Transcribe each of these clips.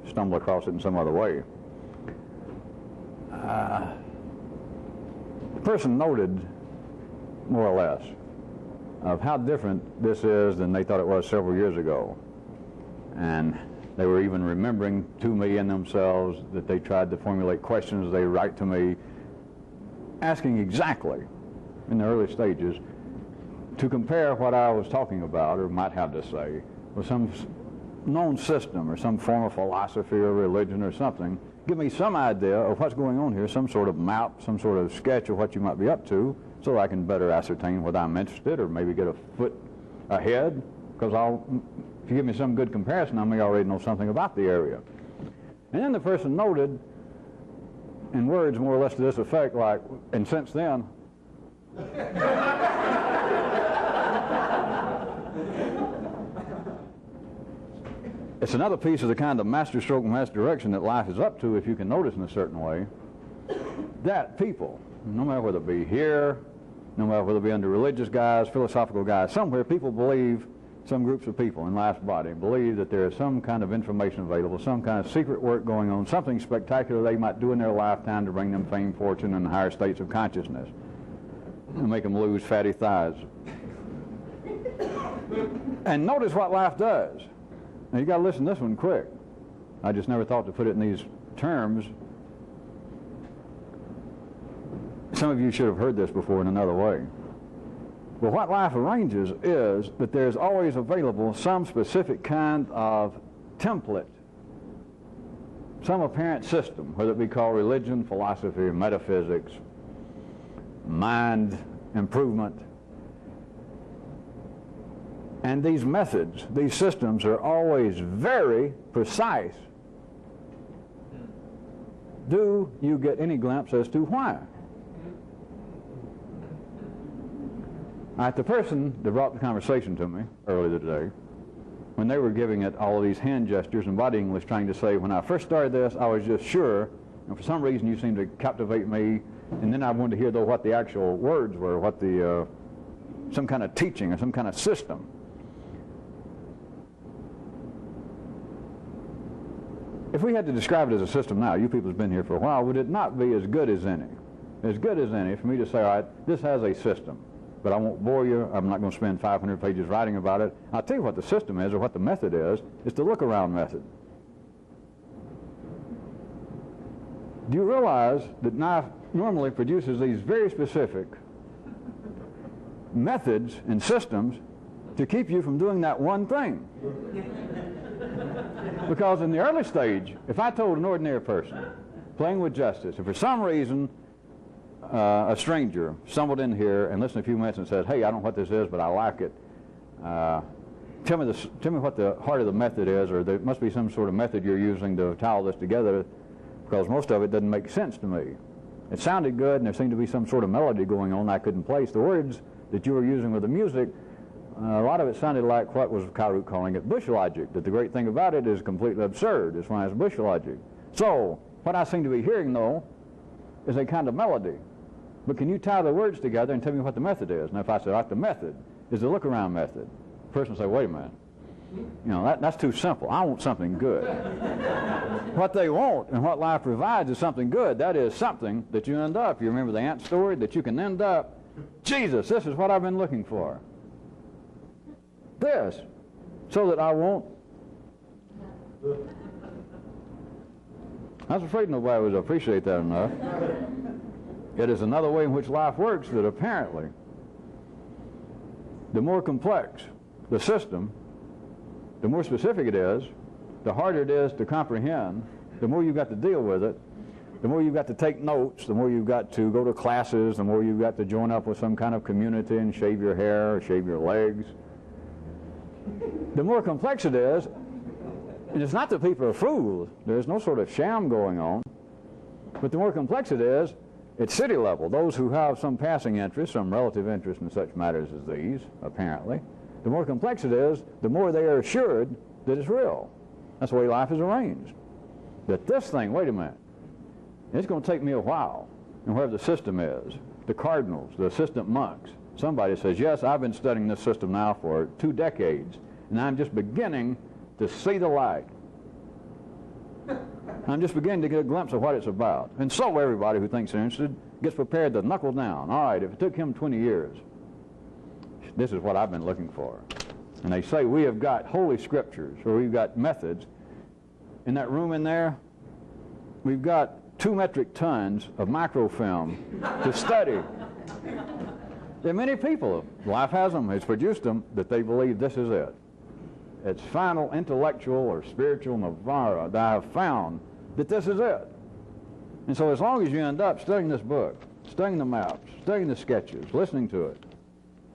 stumble across it in some other way. The person noted, more or less, of how different this is than they thought it was several years ago. And they were even remembering to me and themselves that they tried to formulate questions they write to me, asking exactly, in the early stages, to compare what I was talking about, or might have to say, with some known system or some form of philosophy or religion or something. Give me some idea of what's going on here, some sort of map, some sort of sketch of what you might be up to, so I can better ascertain whether I'm interested or maybe get a foot ahead, because if you give me some good comparison, I may already know something about the area. And then the person noted, in words more or less to this effect, like, and since then, it's another piece of the kind of master stroke, master direction that life is up to, if you can notice in a certain way, that people, no matter whether it be here, no matter whether it be under religious guise, philosophical guise, somewhere people believe, some groups of people in life's body believe that there is some kind of information available, some kind of secret work going on, something spectacular they might do in their lifetime to bring them fame, fortune, and higher states of consciousness, and make them lose fatty thighs. And notice what life does. Now, you got to listen to this one quick. I just never thought to put it in these terms. Some of you should have heard this before in another way. But what life arranges is that there's always available some specific kind of template, some apparent system, whether it be called religion, philosophy, metaphysics, mind improvement. And these methods, these systems are always very precise. Do you get any glimpse as to why? All right, the person that brought the conversation to me earlier today, when they were giving it all of these hand gestures and body English, trying to say, when I first started this, I was just sure, and for some reason you seemed to captivate me, and then I wanted to hear, though, what the actual words were, what the, some kind of teaching or some kind of system. If we had to describe it as a system now, you people have been here for a while, would it not be as good as any? As good as any for me to say, all right, this has a system. But I won't bore you. I'm not going to spend 500 pages writing about it. I'll tell you what the system is, or what the method is. It's the look-around method. Do you realize that life normally produces these very specific methods and systems to keep you from doing that one thing? Because in the early stage, if I told an ordinary person, playing with justice, if for some reason a stranger stumbled in here and listened a few minutes and said, hey, I don't know what this is, but I like it. Tell me what the heart of the method is, or there must be some sort of method you're using to tie all this together, because most of it doesn't make sense to me. It sounded good, and there seemed to be some sort of melody going on I couldn't place. The words that you were using with the music, a lot of it sounded like what was Kairouk calling it bush logic, that the great thing about it is completely absurd. That's why it's bush logic. So, what I seem to be hearing, though, is a kind of melody. But can you tie the words together and tell me what the method is? And if I say, like, the method is the look-around method, the person will say, wait a minute. You know, that's too simple. I want something good. What they want and what life provides is something good. That is something that you end up. You remember the ant story? That you can end up, Jesus, this is what I've been looking for. This, so that I won't. I was afraid nobody would appreciate that enough. It is another way in which life works that apparently the more complex the system, the more specific it is, the harder it is to comprehend, the more you've got to deal with it, the more you've got to take notes, the more you've got to go to classes, the more you've got to join up with some kind of community and shave your hair or shave your legs. The more complex it is, and it's not that people are fools, there's no sort of sham going on, but the more complex it is, at city level, those who have some passing interest, some relative interest in such matters as these, apparently, the more complex it is, the more they are assured that it's real. That's the way life is arranged. That this thing, wait a minute, it's going to take me a while. And wherever the system is, the cardinals, the assistant monks, somebody says, yes, I've been studying this system now for 2 decades, and I'm just beginning to see the light. I'm just beginning to get a glimpse of what it's about. And so everybody who thinks they're interested gets prepared to knuckle down. All right, if it took him 20 years, this is what I've been looking for. And they say we have got holy scriptures, or we've got methods. In that room in there, we've got 2 metric tons of microfilm to study. There are many people, life has them, has produced them, that they believe this is it. It's final intellectual or spiritual nirvana that I have found that this is it. And so as long as you end up studying this book, studying the maps, studying the sketches, listening to it,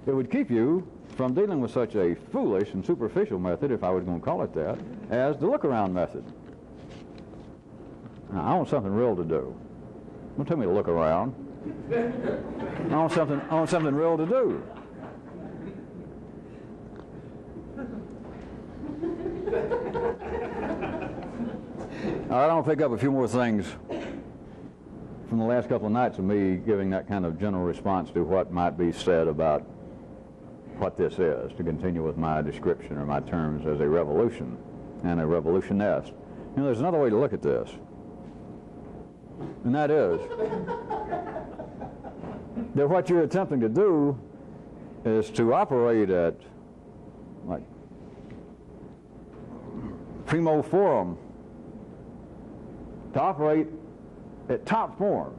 it would keep you from dealing with such a foolish and superficial method, if I was going to call it that, as the look-around method. Now, I want something real to do. Don't tell me to look around. I want something real to do. All right, I want to pick up a few more things from the last couple of nights of me giving that kind of general response to what might be said about what this is, to continue with my description or my terms as a revolution and a revolutionist. You know, there's another way to look at this, and that is that what you're attempting to do is to operate at, like, primo forum, to operate at top form,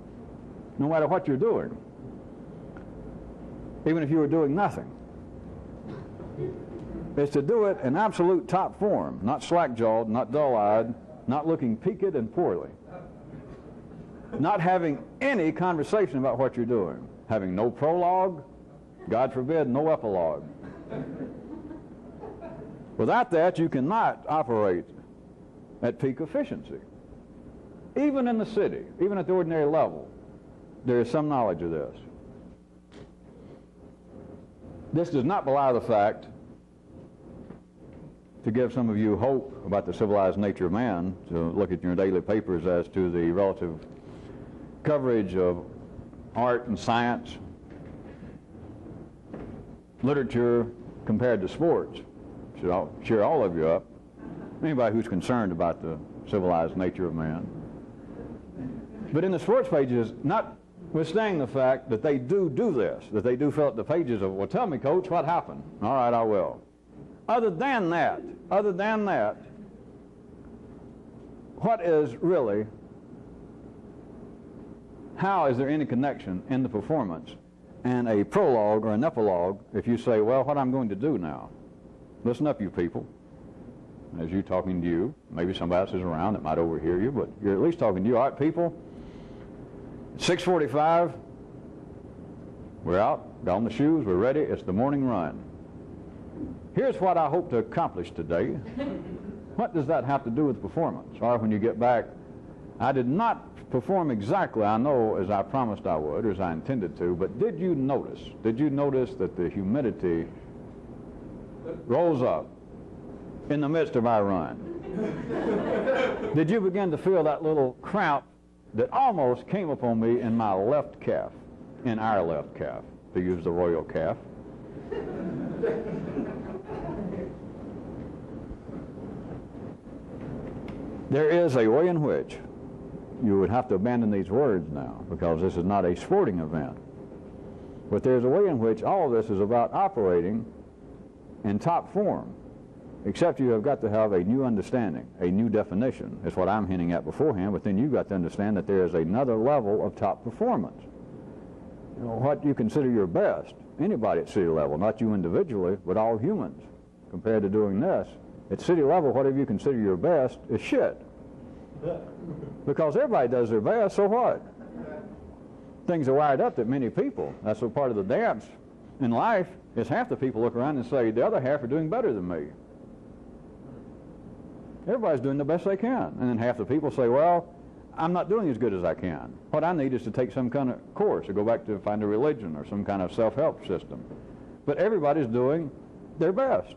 no matter what you're doing, even if you were doing nothing. Is to do it in absolute top form, not slack-jawed, not dull-eyed, not looking peaked and poorly, not having any conversation about what you're doing, having no prologue, God forbid, no epilogue. Without that, you cannot operate at peak efficiency. Even in the city, even at the ordinary level, there is some knowledge of this. This does not belie the fact, to give some of you hope about the civilized nature of man, to look at your daily papers as to the relative coverage of art and science, literature compared to sports. Should cheer all of you up. Anybody who's concerned about the civilized nature of man. But in the sports pages, notwithstanding the fact that they do this, that they do fill up the pages of, well, tell me, Coach, what happened? All right, I will. Other than that, what is really, how is there any connection in the performance and a prologue or an epilogue if you say, well, what I'm going to do now? Listen up, you people. As you talking to you, maybe somebody else is around that might overhear you, but you're at least talking to you. All right, people, 6:45, we're out, got on the shoes, we're ready, it's the morning run. Here's what I hope to accomplish today. What does that have to do with performance? Or when you get back, I did not perform exactly, I know, as I promised I would, or as I intended to, but did you notice that the humidity rose up in the midst of our run? Did you begin to feel that little cramp that almost came upon me in my left calf, in our left calf, to use the royal calf? There is a way in which you would have to abandon these words now, because this is not a sporting event. But there's a way in which all of this is about operating in top form, except you have got to have a new understanding, a new definition. That's what I'm hinting at beforehand, but then you've got to understand that there is another level of top performance. You know, what you consider your best, anybody at city level, not you individually, but all humans, compared to doing this, at city level, whatever you consider your best is shit. Because everybody does their best, so what? Things are wired up that many people, that's a part of the dance in life, is half the people look around and say, the other half are doing better than me. Everybody's doing the best they can. And then half the people say, well, I'm not doing as good as I can. What I need is to take some kind of course or go back to find a religion or some kind of self-help system. But everybody's doing their best.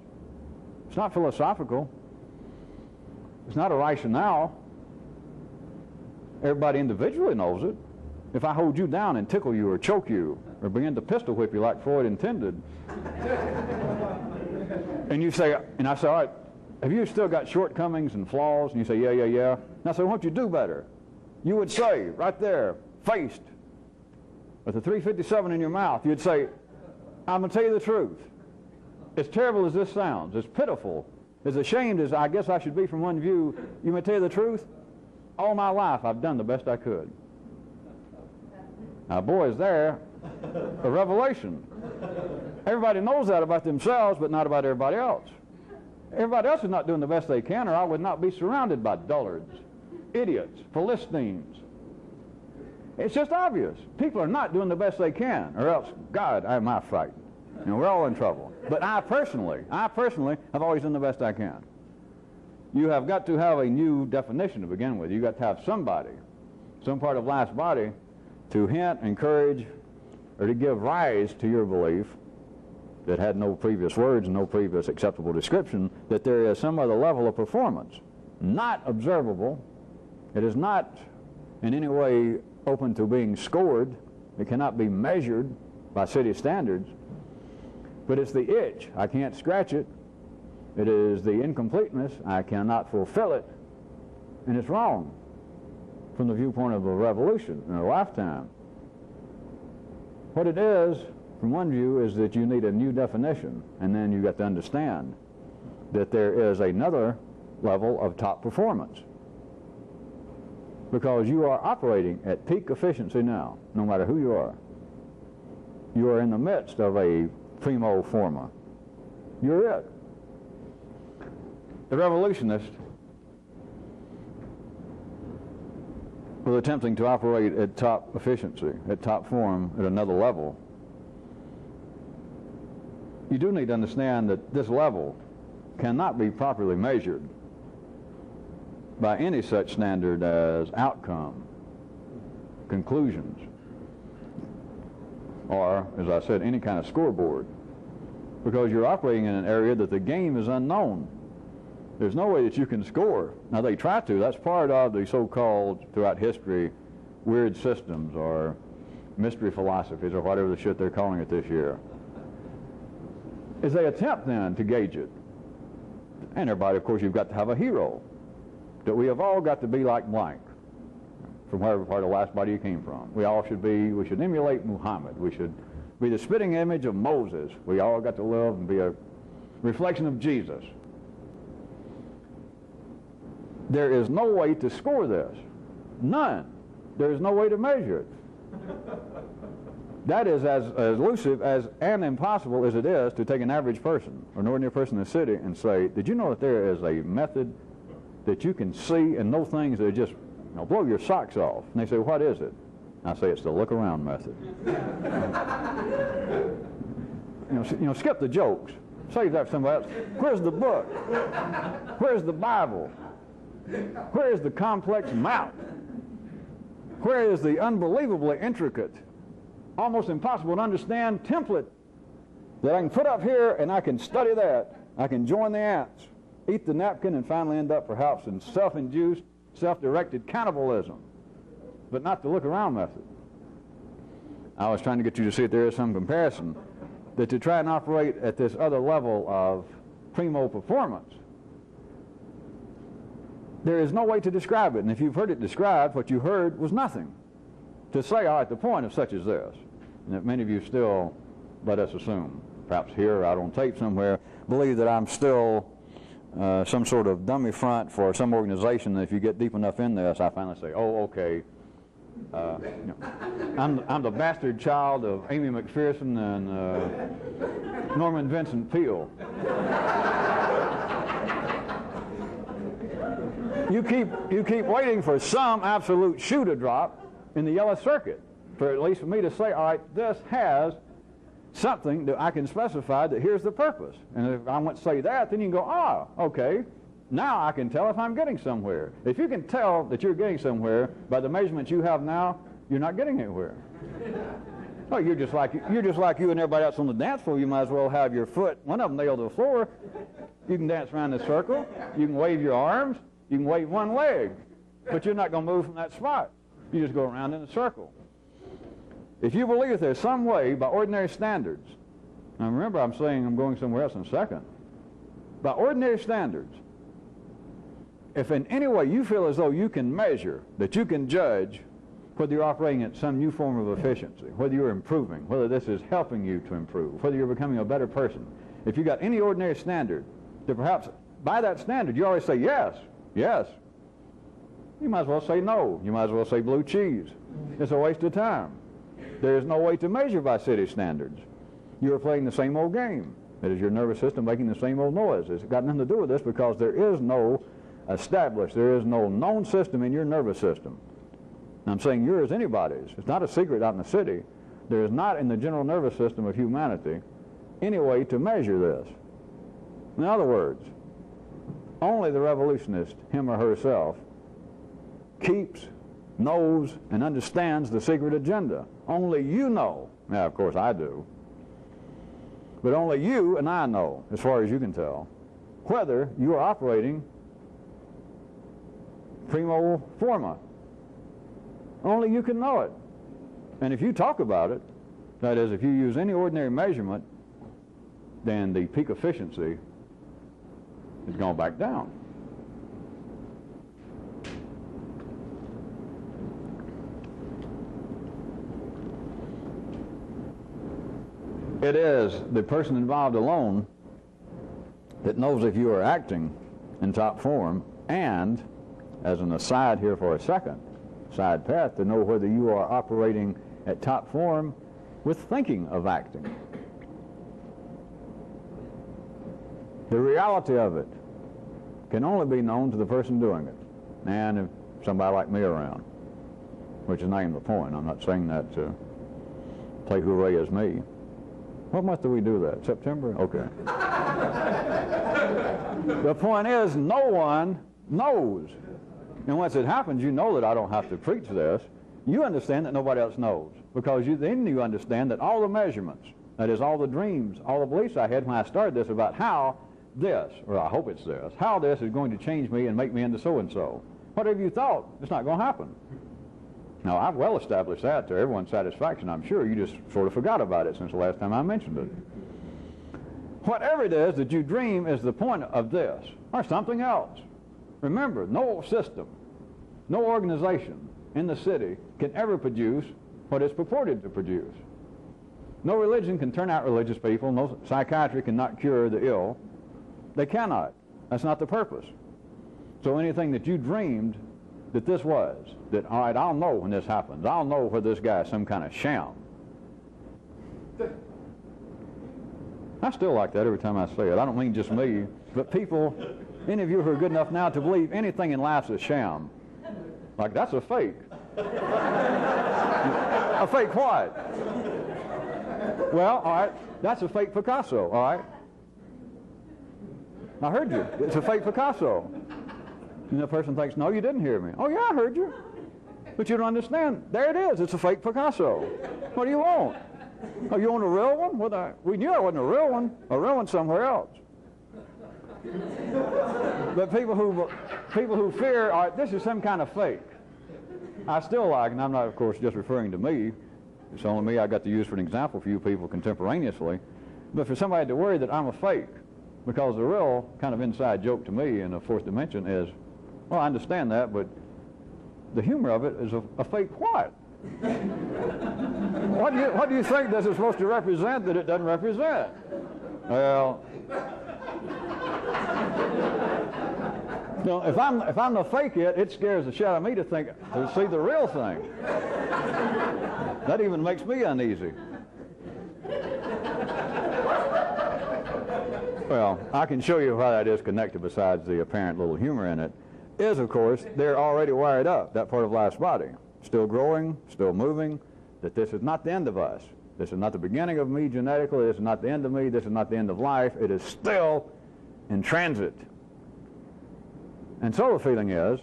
It's not philosophical. It's not a rationale. Everybody individually knows it. If I hold you down and tickle you or choke you or begin to pistol whip you like Freud intended, and you say, and I say, all right, have you still got shortcomings and flaws? And you say, yeah, yeah, yeah. Now, so won't you do better? You would say, right there, faced with the 357 in your mouth, you'd say, I'm going to tell you the truth. As terrible as this sounds, as pitiful, as ashamed as I guess I should be from one view, you may tell you the truth. All my life, I've done the best I could. Now, boy, is there a revelation. Everybody knows that about themselves, but not about everybody else. Everybody else is not doing the best they can, or I would not be surrounded by dullards, idiots, Philistines. It's just obvious. People are not doing the best they can, or else, God, am I frightened? You know, we're all in trouble. But I personally have always done the best I can. You have got to have a new definition to begin with. You've got to have somebody, some part of life's body, to hint, encourage, or to give rise to your belief that had no previous words and no previous acceptable description, that there is some other level of performance, not observable. It is not in any way open to being scored. It cannot be measured by city standards. But it's the itch. I can't scratch it. It is the incompleteness. I cannot fulfill it. And it's wrong from the viewpoint of a revolution in a lifetime. What it is, from one view, is that you need a new definition, and then you've got to understand that there is another level of top performance. Because you are operating at peak efficiency now, no matter who you are. You are in the midst of a primo forma. You're it. The revolutionist was attempting to operate at top efficiency, at top form, at another level. You do need to understand that this level cannot be properly measured by any such standard as outcome, conclusions, or, as I said, any kind of scoreboard, because you're operating in an area that the game is unknown. There's no way that you can score. Now, they try to. That's part of the so-called, throughout history, weird systems or mystery philosophies or whatever the shit they're calling it this year. Is they attempt then to gauge it. And everybody, of course, you've got to have a hero. That we have all got to be like blank, from wherever part of the last body you came from. We should emulate Muhammad. We should be the spitting image of Moses. We all got to live and be a reflection of Jesus. There is no way to score this. None. There is no way to measure it. That is as elusive and impossible as it is to take an average person or an ordinary person in the city and say, did you know that there is a method that you can see and know things that just blow your socks off? And they say, what is it? I say, it's the look around method. Skip the jokes. Save that for somebody else. Where's the book? Where's the Bible? Where is the complex map? Where is the unbelievably intricate, almost impossible to understand template that I can put up here and I can study that? I can join the ants, eat the napkin, and finally end up perhaps in self-induced, self-directed cannibalism, but not the look-around method. I was trying to get you to see if there is some comparison, that to try and operate at this other level of primo performance, there is no way to describe it. And if you've heard it described, what you heard was nothing. To say, all right, the point of such as this, and that many of you still, let us assume, perhaps here or out on tape somewhere, believe that I'm still some sort of dummy front for some organization that if you get deep enough in this, I finally say, oh, okay, I'm the bastard child of Amy McPherson and Norman Vincent Peale. You keep waiting for some absolute shoe to drop in the yellow circuit, for at least for me to say, all right, this has something that I can specify that here's the purpose. And if I want to say that, then you can go, okay, now I can tell if I'm getting somewhere. If you can tell that you're getting somewhere by the measurements you have now, you're not getting anywhere. Oh, you're just like you and everybody else on the dance floor. You might as well have your foot, one of them nailed to the floor. You can dance around in a circle. You can wave your arms. You can wave one leg, but you're not going to move from that spot. You just go around in a circle. If you believe that there's some way, by ordinary standards, now remember I'm saying I'm going somewhere else in a second, by ordinary standards, if in any way you feel as though you can measure, that you can judge whether you're operating at some new form of efficiency, whether you're improving, whether this is helping you to improve, whether you're becoming a better person, if you got any ordinary standard, that perhaps by that standard you always say yes, yes, you might as well say no. You might as well say blue cheese. It's a waste of time. There is no way to measure by city standards. You're playing the same old game. It is your nervous system making the same old noise. It's got nothing to do with this because there is no established, there is no known system in your nervous system. And I'm saying yours, anybody's. It's not a secret out in the city. There is not in the general nervous system of humanity any way to measure this. In other words, only the revolutionist, him or herself, keeps, knows, and understands the secret agenda. Only you know. Now, of course, I do. But only you and I know, as far as you can tell, whether you are operating primo forma. Only you can know it. And if you talk about it, that is, if you use any ordinary measurement, then the peak efficiency is going back down. It is the person involved alone that knows if you are acting in top form, and, as an aside here for a second, side path, to know whether you are operating at top form with thinking of acting. The reality of it can only be known to the person doing it, and if somebody like me around, which is not even the point. I'm not saying that to play hooray as me. What month do we do that? September? Okay. The point is, no one knows. And once it happens, you know that I don't have to preach this. You understand that nobody else knows, because then you understand that all the measurements, that is, all the dreams, all the beliefs I had when I started this about how this, or I hope it's this, how this is going to change me and make me into so-and-so. Whatever you thought, it's not going to happen. Now, I've well established that to everyone's satisfaction. I'm sure you just sort of forgot about it since the last time I mentioned it. Whatever it is that you dream is the point of this, or something else. Remember, no system, no organization in the city can ever produce what it's purported to produce. No religion can turn out religious people. No psychiatry cannot cure the ill. They cannot. That's not the purpose. So anything that you dreamed that this was, that, all right, I'll know when this happens. I'll know whether this guy is some kind of sham. I still like that every time I say it. I don't mean just me, but people, any of you who are good enough now to believe anything in life's a sham, like that's a fake. A fake what? Well, all right, that's a fake Picasso, all right? I heard you. It's a fake Picasso. And the person thinks, no, you didn't hear me. Oh, yeah, I heard you. But you don't understand. There it is. It's a fake Picasso. What do you want? Oh, you want a real one? We knew it wasn't a real one. A real one somewhere else. But people who fear, all right, this is some kind of fake. I still like, and I'm not, of course, just referring to me. It's only me I got to use for an example for you people contemporaneously. But for somebody to worry that I'm a fake, because the real kind of inside joke to me in the fourth dimension is, well, I understand that, but the humor of it is a fake what? What do you think this is supposed to represent that it doesn't represent? Well, you know, if I'm the fake it scares the shit out of me to see the real thing. That even makes me uneasy. Well, I can show you how that is connected besides the apparent little humor in it. Is, of course, they're already wired up, that part of life's body. Still growing, still moving, that this is not the end of us. This is not the beginning of me genetically. This is not the end of me. This is not the end of life. It is still in transit. And so the feeling is,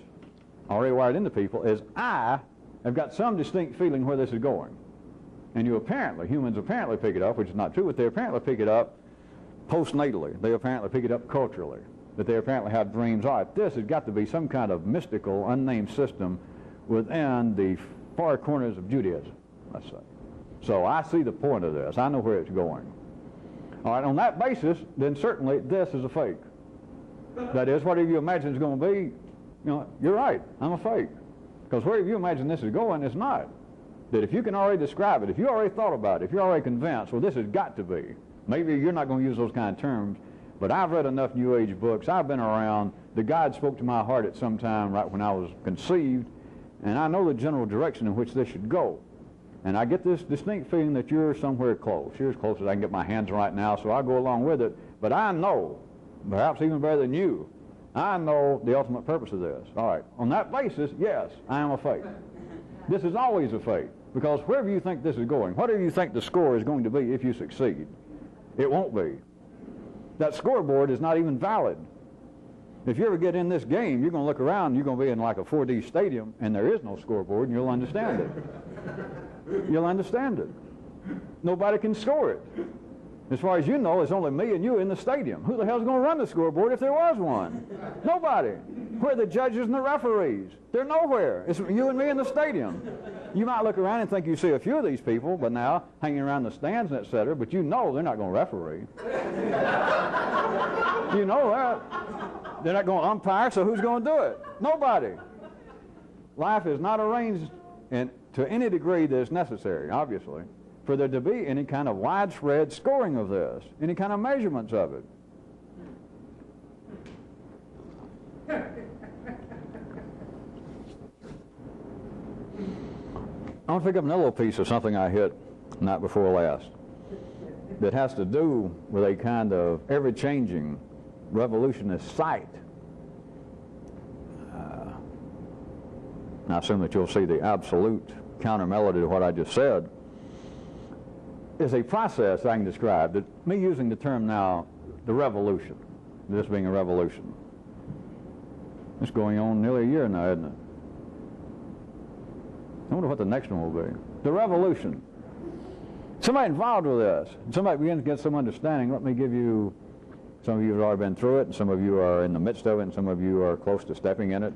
already wired into people, is I have got some distinct feeling where this is going. And humans apparently pick it up, which is not true, but they apparently pick it up postnatally. They apparently pick it up culturally. That they apparently have dreams. All right, this has got to be some kind of mystical, unnamed system within the far corners of Judaism, let's say. So I see the point of this. I know where it's going. All right, on that basis, then certainly this is a fake. That is, whatever you imagine is going to be, You're right, I'm a fake. Because wherever you imagine this is going, it's not. That if you can already describe it, if you already thought about it, if you're already convinced, well, this has got to be. Maybe you're not going to use those kind of terms, but I've read enough New Age books. I've been around. The God spoke to my heart at some time right when I was conceived, and I know the general direction in which this should go. And I get this distinct feeling that you're somewhere close. You're as close as I can get my hands right now, so I'll go along with it. But I know, perhaps even better than you, I know the ultimate purpose of this. All right. On that basis, yes, I am a fake. This is always a fake, because wherever you think this is going, whatever you think the score is going to be if you succeed, it won't be. That scoreboard is not even valid. If you ever get in this game, you're going to look around and you're going to be in like a 4D stadium and there is no scoreboard, and you'll understand it. You'll understand it. Nobody can score it. As far as you know, it's only me and you in the stadium. Who the hell's going to run the scoreboard if there was one? Nobody. Where are the judges and the referees? They're nowhere. It's you and me in the stadium. You might look around and think you see a few of these people, but now hanging around the stands and et cetera, but you know they're not going to referee. You know that. They're not going to umpire, so who's going to do it? Nobody. Life is not arranged to any degree that is necessary, obviously, for there to be any kind of widespread scoring of this, any kind of measurements of it. I want to pick up another little piece of something I hit night before last that has to do with a kind of ever-changing revolutionist sight. I assume that you'll see the absolute counter-melody to what I just said. Is a process I can describe, that me using the term now, the revolution, this being a revolution. It's going on nearly a year now, isn't it? I wonder what the next one will be. The revolution. Somebody involved with this. Somebody begins to get some understanding. Let me give you, some of you have already been through it, and some of you are in the midst of it, and some of you are close to stepping in it.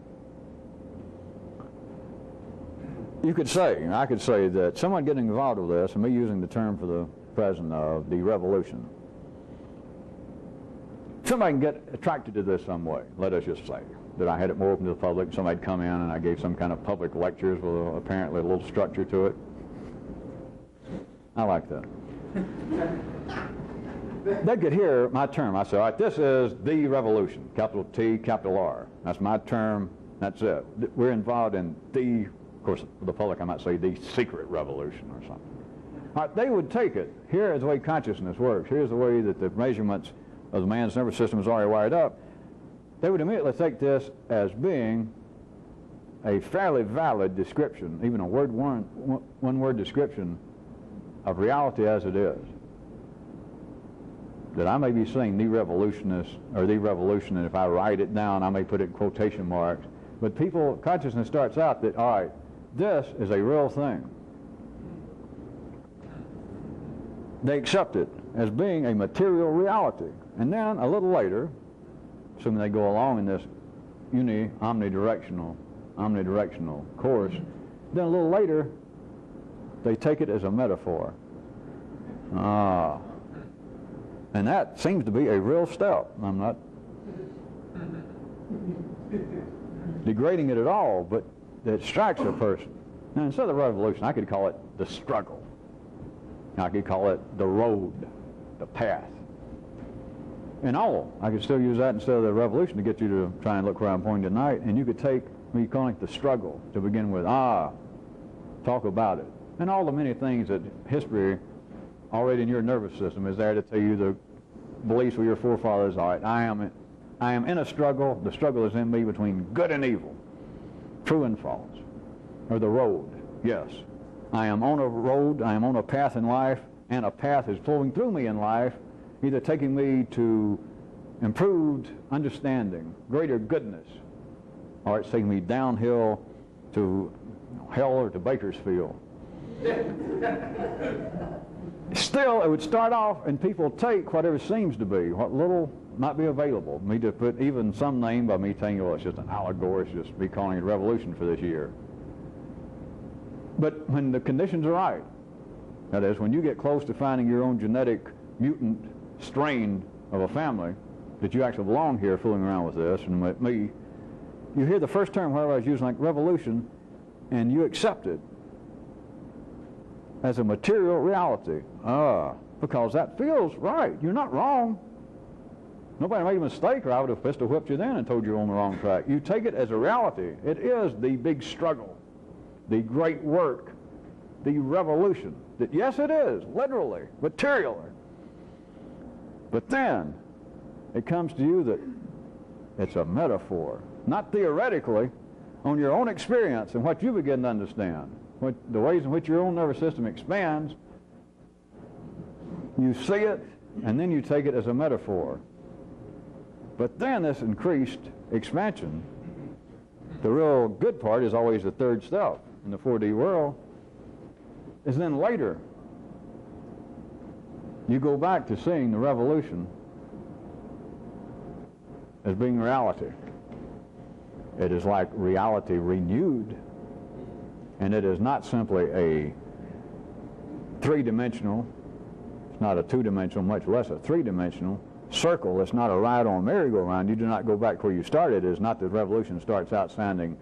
You could say, I could say that someone getting involved with this, and me using the term for the present of the revolution, somebody can get attracted to this some way, let us just say. That I had it more open to the public, somebody'd come in and I gave some kind of public lectures with apparently a little structure to it. I like that. They could hear my term. I said, all right, this is the revolution, capital T, capital R. That's my term, that's it. We're involved in the, of course, for the public I might say the secret revolution or something. All right, they would take it. Here is the way consciousness works. Here's the way that the measurements of the man's nervous system is already wired up. They would immediately take this as being a fairly valid description, even a one-word description of reality as it is. That I may be saying the revolutionist, or the revolution, and if I write it down, I may put it in quotation marks. But people, consciousness starts out that, all right, this is a real thing. They accept it as being a material reality. And then a little later, assuming they go along in this omnidirectional course, then a little later, they take it as a metaphor. And that seems to be a real step. I'm not degrading it at all, but it strikes a person. Now, instead of the revolution, I could call it the struggle. I could call it the road, the path. And all, I could still use that instead of the revolution to get you to try and look where I'm pointing tonight. And you could take me calling it the struggle to begin with. Talk about it. And all the many things that history already in your nervous system is there to tell you the beliefs of your forefathers. All right, I am in a struggle. The struggle is in me between good and evil, true and false, or the road. Yes, I am on a road. I am on a path in life, and a path is flowing through me in life, either taking me to improved understanding, greater goodness, or it's taking me downhill to hell or to Bakersfield. Still, it would start off, and people take whatever seems to be, what little might be available. Me to put even some name by me telling you, well, it's just an allegory, it's just me calling it revolution for this year. But when the conditions are right, that is, when you get close to finding your own genetic mutant strain of a family, that you actually belong here fooling around with this, and with me, you hear the first term, whatever I was using, like revolution, and you accept it as a material reality. Because that feels right. You're not wrong. Nobody made a mistake, or I would have pistol whipped you then and told you you're on the wrong track. You take it as a reality. It is the big struggle, the great work, the revolution. That yes, it is, literally, materially. But then it comes to you that it's a metaphor, not theoretically, on your own experience and what you begin to understand, the ways in which your own nervous system expands. You see it, and then you take it as a metaphor. But then this increased expansion, the real good part is always the third step in the 4D world, is then later you go back to seeing the revolution as being reality. It is like reality renewed, and it is not simply a three-dimensional, it's not a two-dimensional, much less a three-dimensional circle. It's not a ride on a merry-go-round. You do not go back where you started. It is not that revolution starts out sounding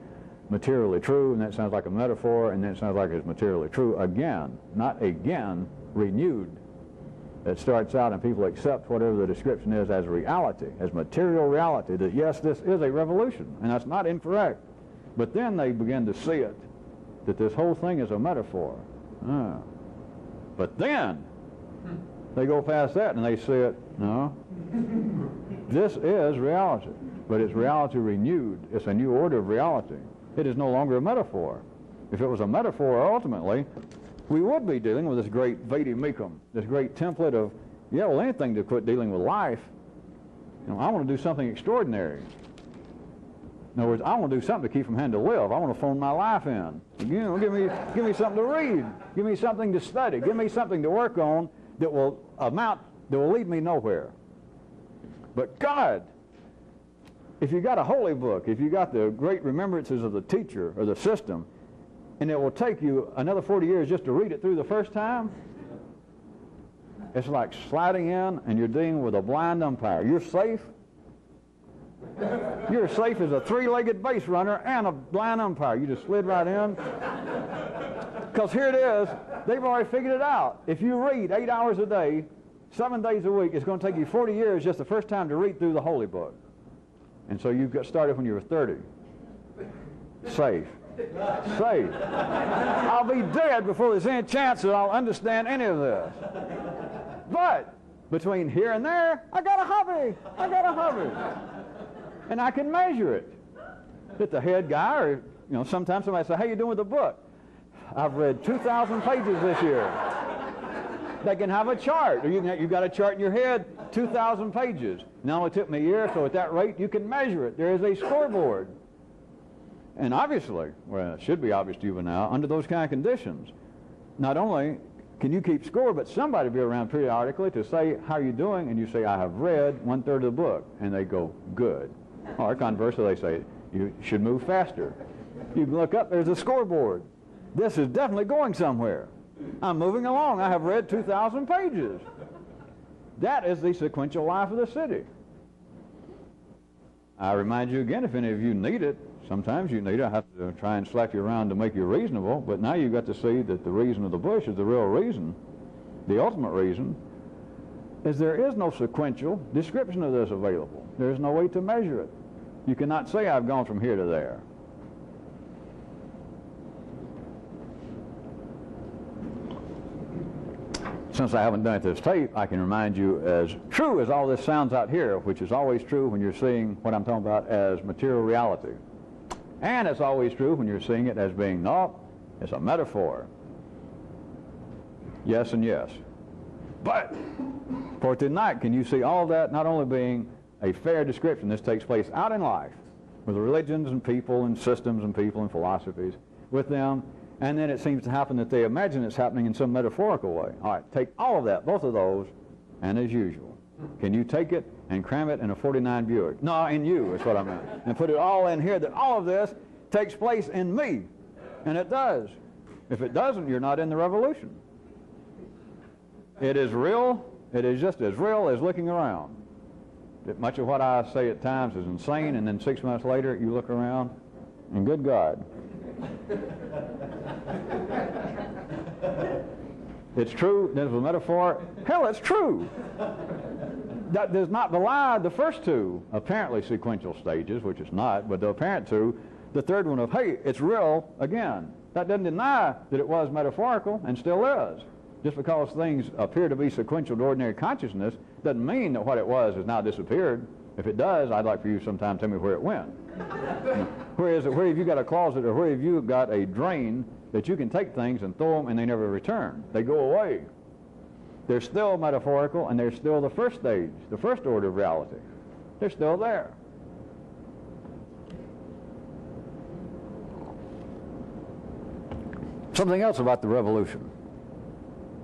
materially true, and then it sounds like a metaphor, and then it sounds like it's materially true again. Not again, renewed. It starts out and people accept whatever the description is as reality, as material reality, that yes, this is a revolution, and that's not incorrect. But then they begin to see it, that this whole thing is a metaphor. But then they go past that and they see it, no, this is reality, but it's reality renewed. It's a new order of reality. It is no longer a metaphor. If it was a metaphor, ultimately, we would be dealing with this great vade mecum, this great template of, yeah, well, anything to quit dealing with life. You know, I want to do something extraordinary. In other words, I want to do something to keep from having to live. I want to phone my life in. You know, give me something to read. Give me something to study. Give me something to work on that will lead me nowhere. But God, if you got a holy book, if you got the great remembrances of the teacher or the system, and it will take you another 40 years just to read it through the first time, it's like sliding in and you're dealing with a blind umpire. You're safe. You're safe as a three-legged base runner and a blind umpire. You just slid right in. Because here it is, they've already figured it out. If you read 8 hours a day, 7 days a week, it's going to take you 40 years just the first time to read through the holy book. And so you got started when you were 30. Safe. Safe. I'll be dead before there's any chance that I'll understand any of this. But between here and there, I got a hobby. I got a hobby. And I can measure it. That the head guy, or sometimes somebody say, "How you doing with the book?" I've read 2,000 pages this year. They can have a chart, or you've got a chart in your head, 2,000 pages. Now it only took me a year, so at that rate you can measure it. There is a scoreboard. And obviously, well, it should be obvious to you by now, under those kind of conditions, not only can you keep score, but somebody will be around periodically to say, "How are you doing?" And you say, "I have read 1/3 of the book." And they go, "Good." Or conversely, they say, "You should move faster." You can look up, there's a scoreboard. This is definitely going somewhere. I'm moving along. I have read 2,000 pages. That is the sequential life of the city. I remind you again, if any of you need it, sometimes you need it. I have to try and slap you around to make you reasonable, but now you've got to see that the reason of the bush is the real reason. The ultimate reason is there is no sequential description of this available. There is no way to measure it. You cannot say I've gone from here to there. Since I haven't done it this tape, I can remind you, as true as all this sounds out here, which is always true when you're seeing what I'm talking about as material reality. And it's always true when you're seeing it as being, no, it's a metaphor. Yes and yes. But for tonight, can you see all that not only being a fair description, this takes place out in life, with religions and people and systems and people and philosophies, with them, and then it seems to happen that they imagine it's happening in some metaphorical way. All right, take all of that, both of those, and as usual, can you take it and cram it in a 49 Buick? No, in you is what I meant. And put it all in here, that all of this takes place in me. And it does. If it doesn't, you're not in the revolution. It is real. It is just as real as looking around. that much of what I say at times is insane, and then 6 months later you look around and good God. It's true. There's a metaphor. Hell, it's true. That does not belie the first two apparently sequential stages, which is not, but the apparent two. The third one of, hey, it's real again. That doesn't deny that it was metaphorical and still is. Just because things appear to be sequential to ordinary consciousness doesn't mean that what it was has now disappeared. If it does, I'd like for you sometime to tell me where it went. Where is it? Where have you got a closet, or where have you got a drain that you can take things and throw them and they never return? They go away. They're still metaphorical, and they're still the first stage, the first order of reality. They're still there. Something else about the revolution.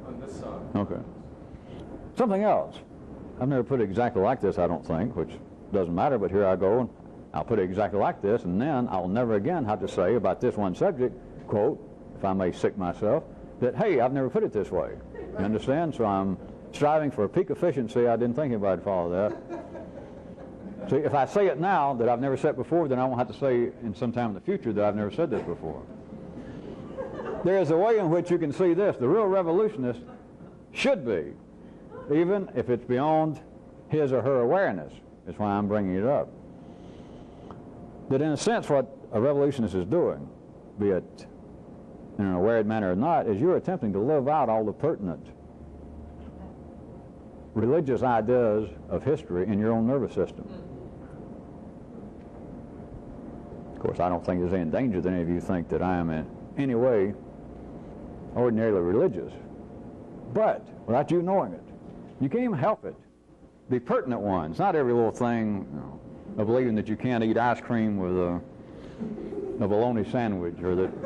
On this side. Okay. Something else. I've never put it exactly like this, I don't think, which doesn't matter, but here I go, and I'll put it exactly like this, and then I'll never again have to say about this one subject, quote, if I may sick myself, that, hey, I've never put it this way. You understand? So I'm striving for peak efficiency. I didn't think anybody would follow that. See, if I say it now that I've never said before, then I won't have to say in some time in the future that I've never said this before. There is a way in which you can see this. The real revolutionist should be, even if it's beyond his or her awareness. That's why I'm bringing it up. That in a sense what a revolutionist is doing, be it in an aware manner or not, is you're attempting to live out all the pertinent religious ideas of history in your own nervous system. Of course, I don't think there's any danger that any of you think that I am in any way ordinarily religious. But without you knowing it, you can't even help it. The pertinent ones, not every little thing, of believing that you can't eat ice cream with a bologna sandwich, or that,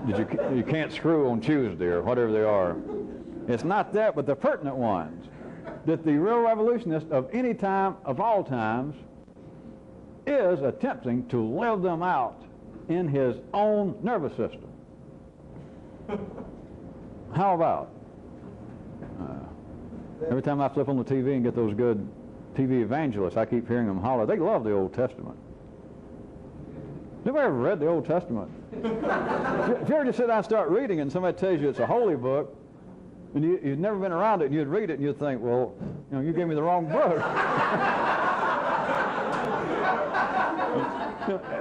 that you can't screw on Tuesday, or whatever they are. It's not that, but the pertinent ones. That the real revolutionist of any time, of all times, is attempting to live them out in his own nervous system. How about? Every time I flip on the TV and get those good TV evangelists, I keep hearing them holler. They love the Old Testament. Have you ever read the Old Testament? If you ever just sit down and start reading and somebody tells you it's a holy book, and you've never been around it, and you'd read it and you'd think, well, you gave me the wrong book.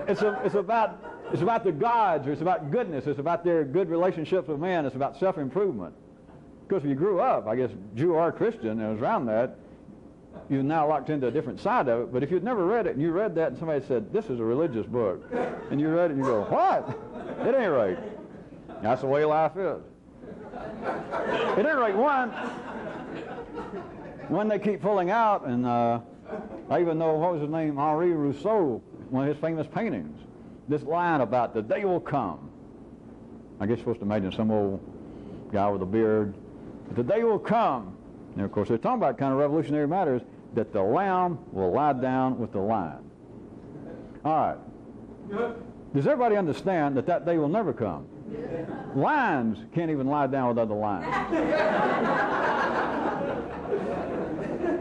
It's about the gods, or it's about goodness, it's about their good relationships with man, it's about self-improvement. Because if you grew up, I guess, Jew or Christian, and was around that, you're now locked into a different side of it. But if you'd never read it, and you read that, and somebody said, this is a religious book, and you read it, and you go, what? At any rate, that's the way life is. At any rate, one they keep pulling out, and I even know, what was his name, Henri Rousseau, one of his famous paintings, this line about the day will come. I guess you're supposed to imagine some old guy with a beard. But the day will come, and of course they're talking about kind of revolutionary matters, that the lamb will lie down with the lion. All right. Does everybody understand that that day will never come? Lions can't even lie down with other lions.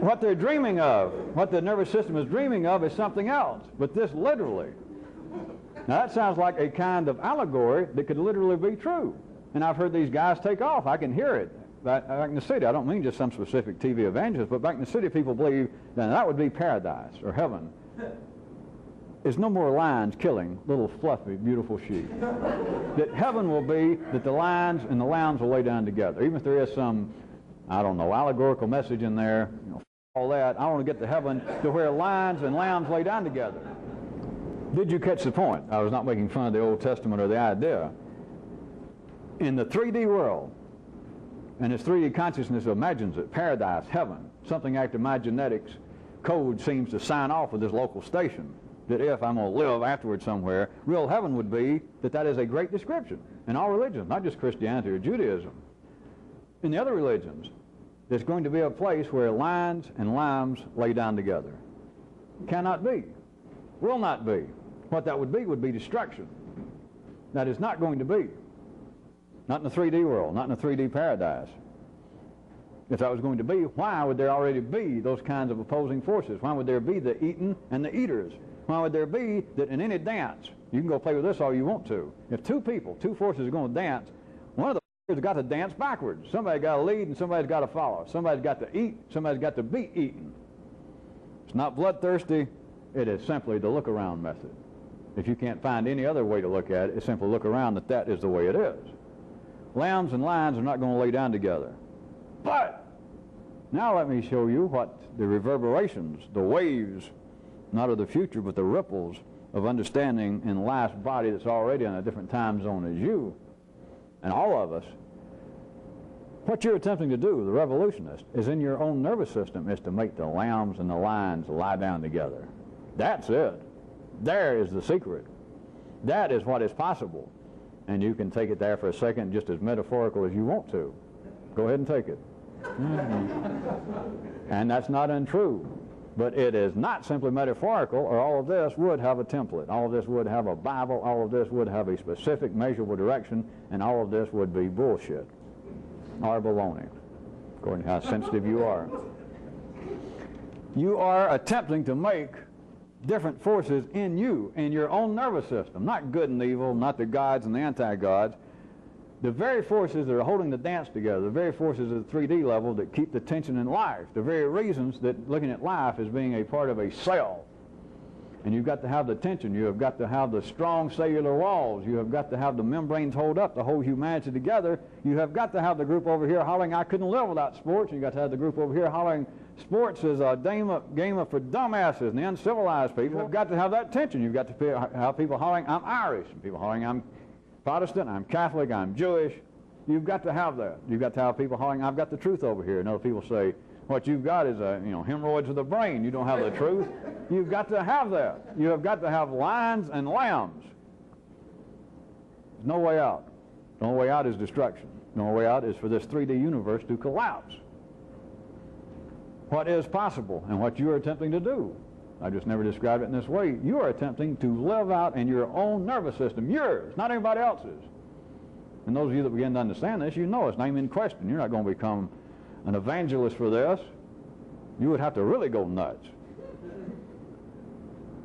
What they're dreaming of, what the nervous system is dreaming of, is something else. But this literally. Now that sounds like a kind of allegory that could literally be true. And I've heard these guys take off. I can hear it. Back in the city, I don't mean just some specific TV evangelist, but back in the city, people believe that would be paradise or heaven. There's no more lions killing little fluffy, beautiful sheep. That heaven will be that the lions and the lambs will lay down together. Even if there is some, I don't know, allegorical message in there, all that, I want to get to heaven to where lions and lambs lay down together. Did you catch the point? I was not making fun of the Old Testament or the idea. In the 3D world, and its 3D consciousness imagines it, paradise, heaven, something after my genetics code seems to sign off with this local station, that if I'm going to live afterwards somewhere, real heaven would be that is a great description in all religions, not just Christianity or Judaism. In the other religions, there's going to be a place where lions and lambs lay down together. Cannot be. Will not be. What that would be destruction. That is not going to be. Not in the 3D world, not in the 3D paradise. If that was going to be, why would there already be those kinds of opposing forces? Why would there be the eaten and the eaters? Why would there be that in any dance, you can go play with this all you want to. If two forces are going to dance, one of the has got to dance backwards. Somebody's got to lead and somebody's got to follow. Somebody's got to eat, somebody's got to be eaten. It's not bloodthirsty, it is simply the look-around method. If you can't find any other way to look at it, it's simply look around that is the way it is. Lambs and lions are not going to lay down together. But now let me show you what the reverberations, the waves, not of the future, but the ripples of understanding in life's body that's already in a different time zone as you and all of us. What you're attempting to do, the revolutionist, is in your own nervous system, is to make the lambs and the lions lie down together. That's it. There is the secret. That is what is possible. And you can take it there for a second, just as metaphorical as you want to. Go ahead and take it. And that's not untrue. But it is not simply metaphorical, or all of this would have a template. All of this would have a Bible. All of this would have a specific measurable direction. And all of this would be bullshit or baloney, according to how sensitive you are. You are attempting to make different forces in you, in your own nervous system, not good and evil, not the gods and the anti-gods. The very forces that are holding the dance together, the very forces at the 3D level that keep the tension in life, the very reasons that looking at life as being a part of a cell. And you've got to have the tension, you have got to have the strong cellular walls, you have got to have the membranes hold up the whole humanity together, you have got to have the group over here hollering, I couldn't live without sports, you've got to have the group over here hollering, sports is a game for dumbasses and the uncivilized people. You've got to have that tension. You've got to have people hollering, I'm Irish, and people hollering, I'm Protestant, I'm Catholic, I'm Jewish. You've got to have that. You've got to have people hollering, I've got the truth over here. And other people say, what you've got is hemorrhoids of the brain. You don't have the truth. You've got to have that. You have got to have lions and lambs. There's no way out. The only way out is destruction. The only way out is for this 3D universe to collapse. What is possible and what you are attempting to do. I just never described it in this way. You are attempting to live out in your own nervous system, yours, not anybody else's. And those of you that begin to understand this, you know it's not even in question. You're not going to become an evangelist for this. You would have to really go nuts.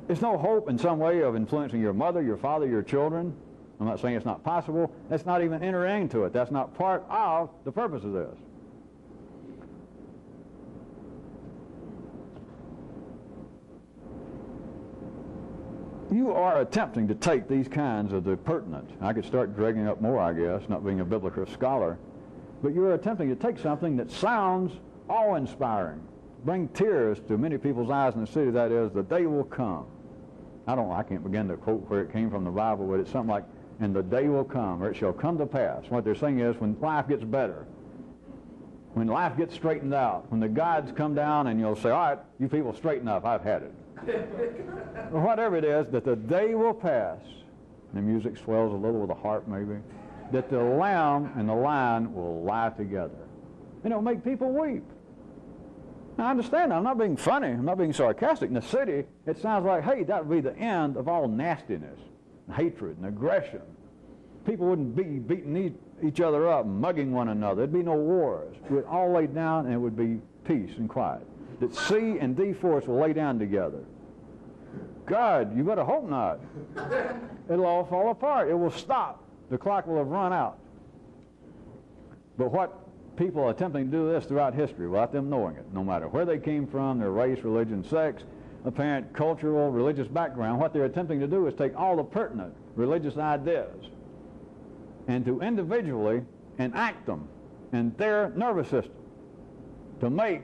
There's no hope in some way of influencing your mother, your father, your children. I'm not saying it's not possible. That's not even entering into it. That's not part of the purpose of this. You are attempting to take these kinds of the pertinent. I could start dragging up more, I guess, not being a biblical scholar. But you're attempting to take something that sounds awe-inspiring, bring tears to many people's eyes in the city, that is, the day will come. I can't begin to quote where it came from the Bible, but it's something like, and the day will come, or it shall come to pass. What they're saying is when life gets better, when life gets straightened out, when the gods come down and you'll say, all right, you people straighten up, I've had it. Or whatever it is, that the day will pass, the music swells a little with a harp maybe, that the lamb and the lion will lie together. And it'll make people weep. Now I understand, I'm not being funny, I'm not being sarcastic. In the city, it sounds like, hey, that would be the end of all nastiness, and hatred, and aggression. People wouldn't be beating each other up, mugging one another. There'd be no wars. We'd all lay down and it would be peace and quiet. That C and D force will lay down together. God, you better hope not. It'll all fall apart. It will stop. The clock will have run out. But what people are attempting to do this throughout history without them knowing it, no matter where they came from, their race, religion, sex, apparent cultural, religious background, what they're attempting to do is take all the pertinent religious ideas and to individually enact them in their nervous system to make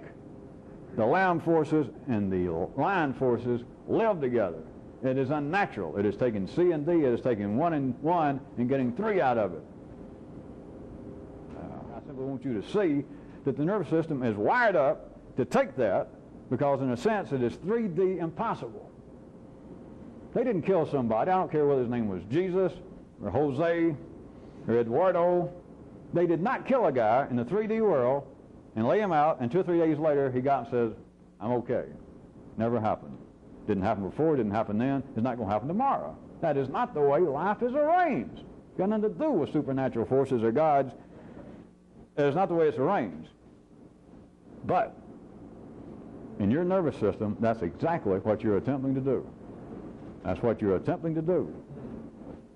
the lamb forces and the lion forces live together. It is unnatural. It is taking C and D, it is taking one and one and getting three out of it. I simply want you to see that the nervous system is wired up to take that because in a sense it is 3D impossible. They didn't kill somebody. I don't care whether his name was Jesus or Jose or Eduardo. They did not kill a guy in the 3D world and lay him out, and 2 or 3 days later he got and says, I'm okay. Never happened. Didn't happen before, didn't happen then, it's not going to happen tomorrow. That is not the way life is arranged. It's got nothing to do with supernatural forces or gods. It is not the way it's arranged. But in your nervous system, that's exactly what you're attempting to do. That's what you're attempting to do,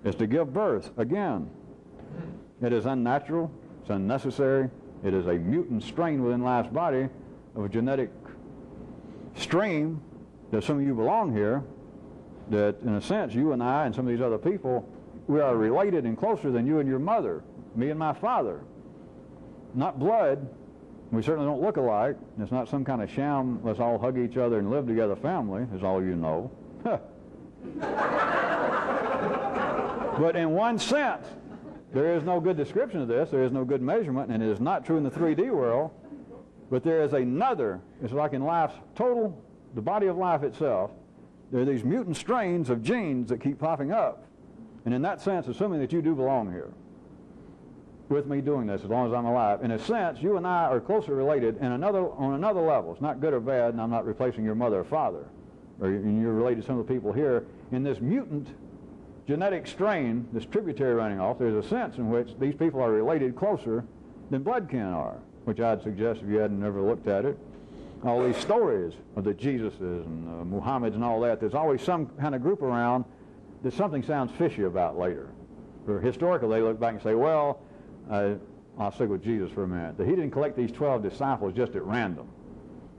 is to give birth again. It is unnatural. It's unnecessary. It is a mutant strain within life's body of a genetic stream that some of you belong here, that in a sense you and I and some of these other people, we are related and closer than you and your mother, me and my father. Not blood. We certainly don't look alike. It's not some kind of sham, let's all hug each other and live together family, is all you know. But in one sense, there is no good description of this, there is no good measurement, and it is not true in the 3D world, but there is another, it's like in life's total, the body of life itself, there are these mutant strains of genes that keep popping up. And in that sense, assuming that you do belong here, with me doing this as long as I'm alive, in a sense, you and I are closely related on another level. It's not good or bad, and I'm not replacing your mother or father, or you're related to some of the people here. In this mutant genetic strain, this tributary running off, there's a sense in which these people are related closer than blood kin are, which I'd suggest if you hadn't ever looked at it. All these stories of the Jesuses and Muhammads and all that, there's always some kind of group around that something sounds fishy about later. Or historically, they look back and say, well, I'll stick with Jesus for a minute, that he didn't collect these 12 disciples just at random.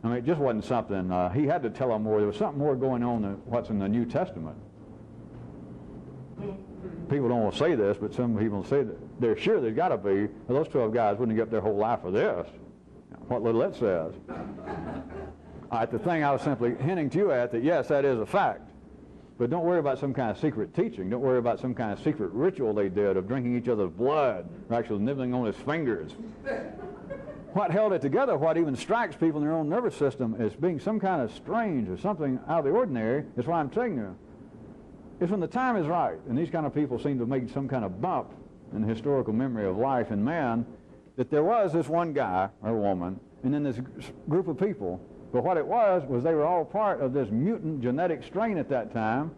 I mean, it just wasn't something, he had to tell them more. There was something more going on than what's in the New Testament. People don't want to say this, but some people say that they're sure there's got to be. Well, those 12 guys wouldn't give up their whole life for this. What little it says. All right, the thing I was simply hinting to you at, that yes, that is a fact. But don't worry about some kind of secret teaching. Don't worry about some kind of secret ritual they did of drinking each other's blood or actually nibbling on his fingers. What held it together, what even strikes people in their own nervous system as being some kind of strange or something out of the ordinary, is why I'm telling you, is when the time is right, and these kind of people seem to make some kind of bump in the historical memory of life and man, that there was this one guy or woman, and then this group of people. But what it was they were all part of this mutant genetic strain at that time.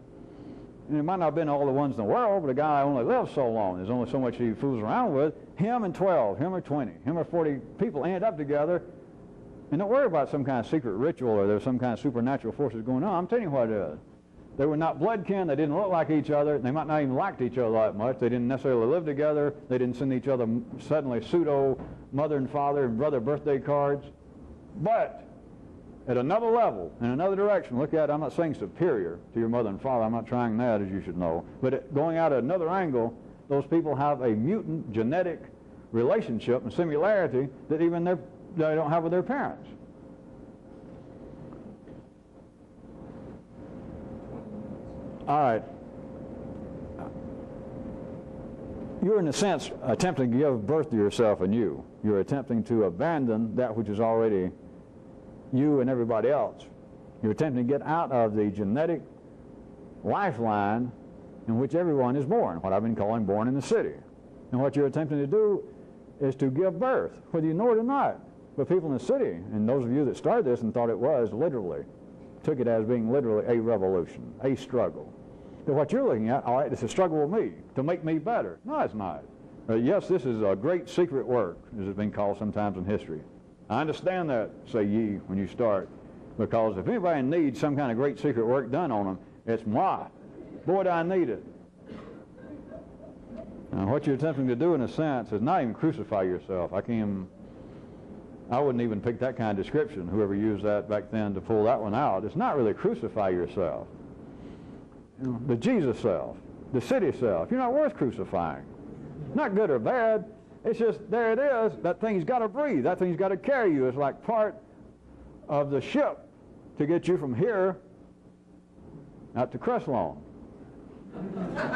And it might not have been all the ones in the world, but a guy only lives so long. There's only so much he fools around with. Him and 12, him or 20, him or 40 people end up together. And don't worry about some kind of secret ritual or there's some kind of supernatural forces going on. I'm telling you what it is. They were not blood kin. They didn't look like each other. They might not even liked each other that much. They didn't necessarily live together. They didn't send each other suddenly pseudo mother and father and brother birthday cards. But at another level, in another direction, look at it, I'm not saying superior to your mother and father. I'm not trying that, as you should know. But going out at another angle, those people have a mutant genetic relationship and similarity that even they don't have with their parents. All right. You're, in a sense, attempting to give birth to yourself anew. You're attempting to abandon that which is already you and everybody else. You're attempting to get out of the genetic lifeline in which everyone is born, what I've been calling born in the city. And what you're attempting to do is to give birth, whether you know it or not. But people in the city, and those of you that started this and thought it was literally, took it as being literally a revolution, a struggle. But what you're looking at, all right, it's a struggle with me to make me better. No, it's not. Yes, this is a great secret work, as it's been called sometimes in history. I understand that, say ye, when you start, because if anybody needs some kind of great secret work done on them, it's moi. Boy, do I need it. Now, what you're attempting to do, in a sense, is not even crucify yourself. I wouldn't even pick that kind of description, whoever used that back then to pull that one out. It's not really crucify yourself. You know, the Jesus self, the city self, you're not worth crucifying. Not good or bad. It's just, there it is. That thing's got to breathe. That thing's got to carry you. It's like part of the ship to get you from here out to Cresslawn.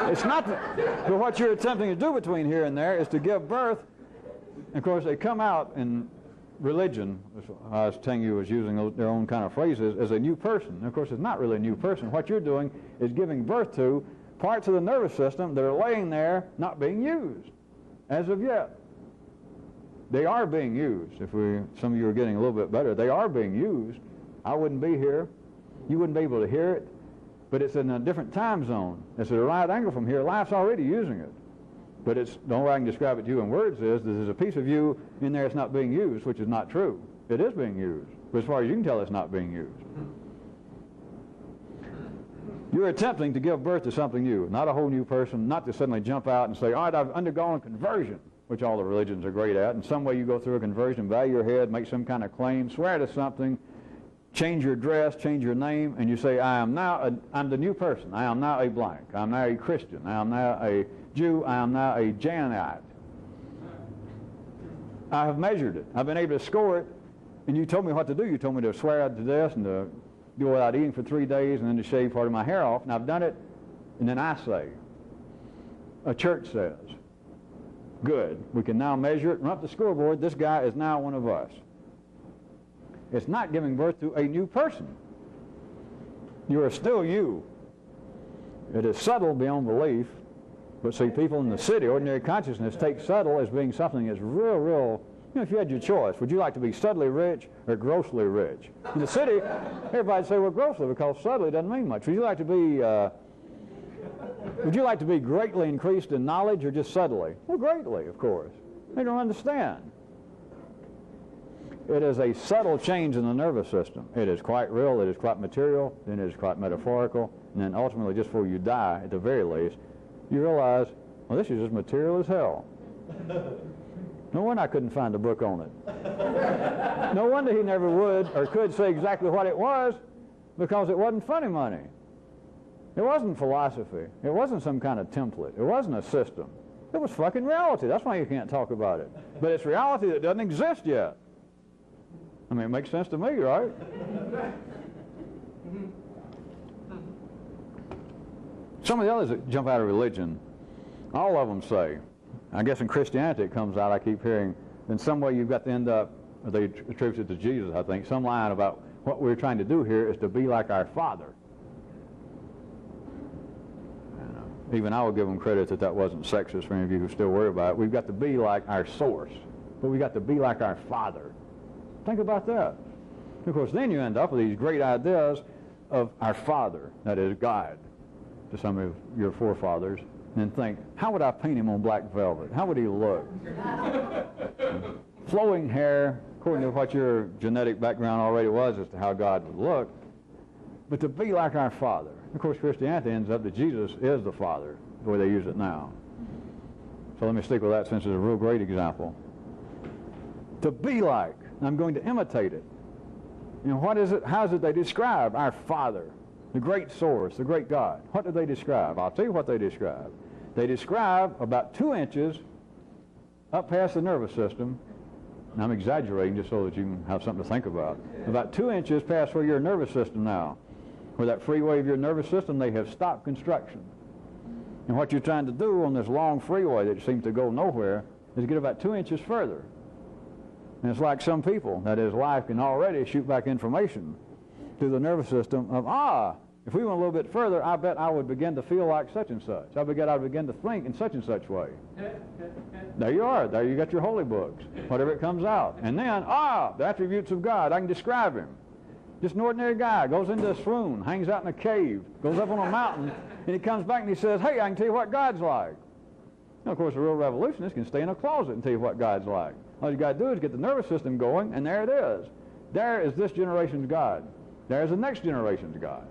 It's not, but what you're attempting to do between here and there is to give birth. And of course, they come out in religion, I was telling you, was using their own kind of phrases, as a new person. And of course, it's not really a new person. What you're doing is giving birth to parts of the nervous system that are laying there not being used as of yet. They are being used. If some of you are getting a little bit better, they are being used. I wouldn't be here. You wouldn't be able to hear it. But it's in a different time zone. It's at a right angle from here. Life's already using it. But the only way I can describe it to you in words is there's a piece of you in there that's not being used, which is not true. It is being used. But as far as you can tell, it's not being used. You're attempting to give birth to something new, not a whole new person, not to suddenly jump out and say, all right, I've undergone a conversion, which all the religions are great at. In some way you go through a conversion, bow your head, make some kind of claim, swear to something, change your dress, change your name, and you say, I'm the new person. I am now a blank. I'm now a Christian. I am now a Jew. I am now a Janite. I have measured it. I've been able to score it, and you told me what to do. You told me to swear to this and to go without eating for 3 days and then to shave part of my hair off, and I've done it, and then I say, a church says, good. We can now measure it, run up the scoreboard. This guy is now one of us. It's not giving birth to a new person. You are still you. It is subtle beyond belief, but see, people in the city, ordinary consciousness, take subtle as being something that's real, if you had your choice, would you like to be subtly rich or grossly rich? In the city, everybody would say, well, grossly, because subtly doesn't mean much. Would you like to be greatly increased in knowledge or just subtly? Well, greatly, of course. They don't understand. It is a subtle change in the nervous system. It is quite real, it is quite material, then it is quite metaphorical, and then ultimately, just before you die, at the very least, you realize, well, this is as material as hell. No wonder I couldn't find a book on it. No wonder he never would or could say exactly what it was, because it wasn't funny money. It wasn't philosophy. It wasn't some kind of template. It wasn't a system. It was fucking reality. That's why you can't talk about it. But it's reality that doesn't exist yet. I mean, it makes sense to me, right? Some of the others that jump out of religion, all of them say, I guess in Christianity it comes out, I keep hearing, in some way you've got to end up, they attribute it to Jesus, I think, some line about what we're trying to do here is to be like our Father. And, even I will give them credit that that wasn't sexist for any of you who still worry about it. We've got to be like our source, but we've got to be like our Father. Think about that. Of course, then you end up with these great ideas of our Father, that is God, to some of your forefathers, and think, how would I paint him on black velvet? How would he look? Flowing hair, according to what your genetic background already was as to how God would look, but to be like our Father. Of course, Christianity ends up that Jesus is the Father, the way they use it now. So let me stick with that since it's a real great example. To be like, I'm going to imitate it. You know, what is it? How is it they describe our Father, the great source, the great God? What do they describe? I'll tell you what they describe. They describe about 2 inches up past the nervous system, and I'm exaggerating just so that you can have something to think about, about 2 inches past where your nervous system now, where that freeway of your nervous system, they have stopped construction. And what you're trying to do on this long freeway that seems to go nowhere is get about 2 inches further. And it's like some people, that is, life can already shoot back information to the nervous system of, if we went a little bit further, I bet I would begin to feel like such and such. I would begin to think in such and such way. There you are. There you got your holy books, whatever it comes out. And then, the attributes of God, I can describe him. Just an ordinary guy, goes into a swoon, hangs out in a cave, goes up on a mountain, and he comes back and he says, hey, I can tell you what God's like. Now, of course, a real revolutionist can stay in a closet and tell you what God's like. All you got to do is get the nervous system going, and there it is. There is this generation's God. There is the next generation's God.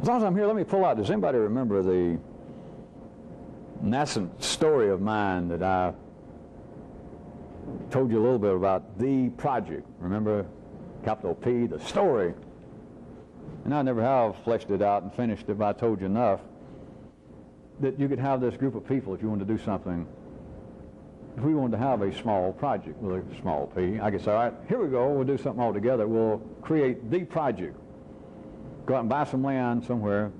As long as I'm here, let me pull out. Does anybody remember the nascent story of mine that I told you a little bit about, the project? Remember, capital P, the story. And I never have fleshed it out and finished it, but I told you enough that you could have this group of people if you wanted to do something. If we wanted to have a small project with a small P, I could say, all right, here we go, we'll do something all together. We'll create the project. Go out and buy some land somewhere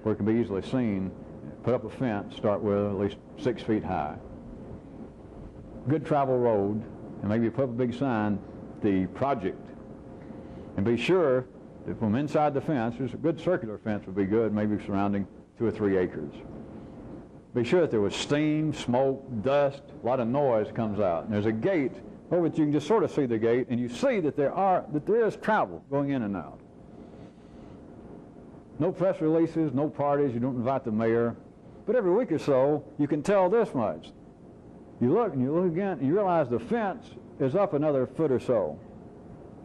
where it can be easily seen, put up a fence, start with at least 6 feet high. Good travel road, and maybe put up a big sign, the project. And be sure that from inside the fence, there's a good circular fence would be good, maybe surrounding 2 or 3 acres. Be sure that there was steam, smoke, dust, a lot of noise comes out. And there's a gate over which you can just sort of see the gate, and you see that there is travel going in and out. No press releases, no parties, you don't invite the mayor. But every week or so, you can tell this much. You look and you look again, and you realize the fence is up another foot or so.